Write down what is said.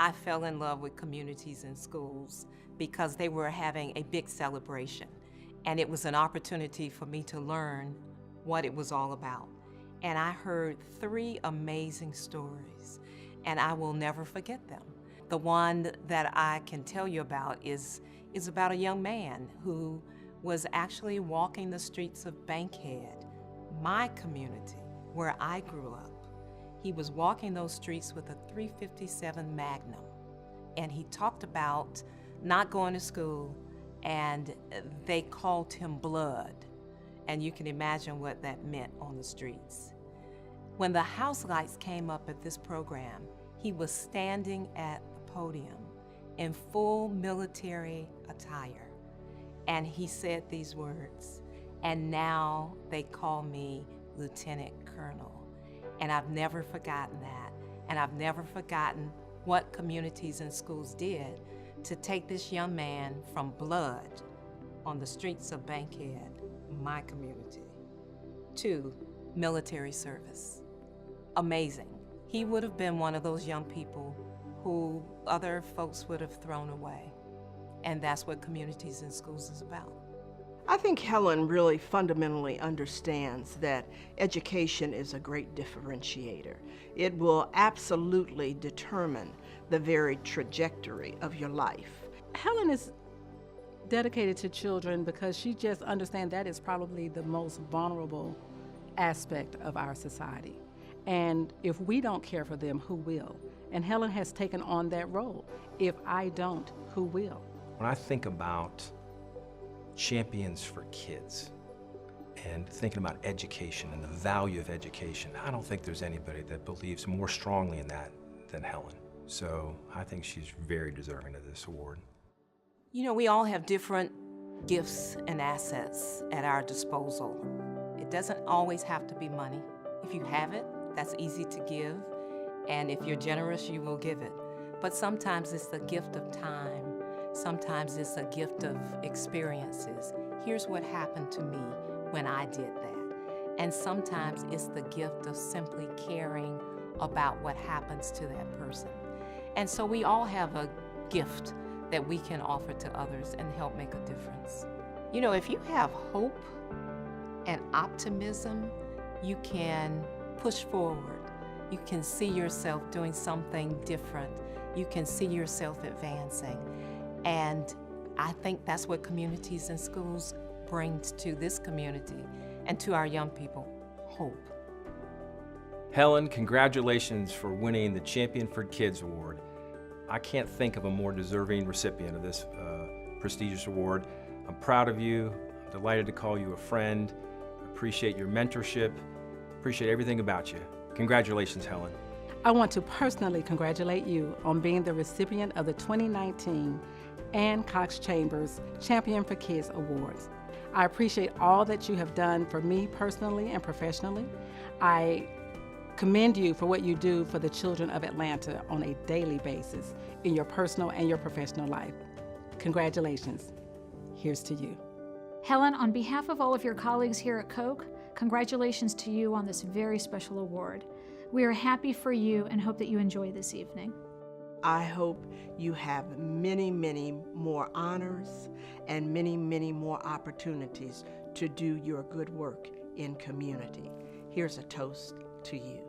I fell in love with communities and schools because they were having a big celebration, and it was an opportunity for me to learn what it was all about. And I heard three amazing stories, and I will never forget them. The one that I can tell you about is about a young man who was actually walking the streets of Bankhead, my community, where I grew up. He was walking those streets with a .357 Magnum, and he talked about not going to school, and they called him Blood, and you can imagine what that meant on the streets. When the house lights came up at this program, he was standing at the podium in full military attire, and he said these words, "And now they call me Lieutenant Colonel." And I've never forgotten that. And I've never forgotten what communities and schools did to take this young man from Blood on the streets of Bankhead, my community, to military service. Amazing. He would have been one of those young people who other folks would have thrown away. And that's what communities and schools is about. I think Helen really fundamentally understands that education is a great differentiator. It will absolutely determine the very trajectory of your life. Helen is dedicated to children because she just understands that is probably the most vulnerable aspect of our society. And if we don't care for them, who will? And Helen has taken on that role. If I don't, who will? When I think about champions for kids and thinking about education and the value of education, I don't think there's anybody that believes more strongly in that than Helen. So I think she's very deserving of this award. You know, we all have different gifts and assets at our disposal. It doesn't always have to be money. If you have it, that's easy to give. And if you're generous, you will give it. But sometimes it's the gift of time. Sometimes it's a gift of experiences. Here's what happened to me when I did that. And sometimes it's the gift of simply caring about what happens to that person. And so we all have a gift that we can offer to others and help make a difference. You know, if you have hope and optimism, you can push forward. You can see yourself doing something different. You can see yourself advancing. And I think that's what communities and schools brings to this community and to our young people, hope. Helen, congratulations for winning the Champion for Kids Award. I can't think of a more deserving recipient of this prestigious award. I'm proud of you. I'm delighted to call you a friend. Appreciate your mentorship. Appreciate everything about you. Congratulations, Helen. I want to personally congratulate you on being the recipient of the 2019 Ann Cox Chambers Champion for Kids Awards. I appreciate all that you have done for me personally and professionally. I commend you for what you do for the children of Atlanta on a daily basis in your personal and your professional life. Congratulations. Here's to you. Helen, on behalf of all of your colleagues here at Coke, congratulations to you on this very special award. We are happy for you and hope that you enjoy this evening. I hope you have many, many more honors and many, many more opportunities to do your good work in community. Here's a toast to you.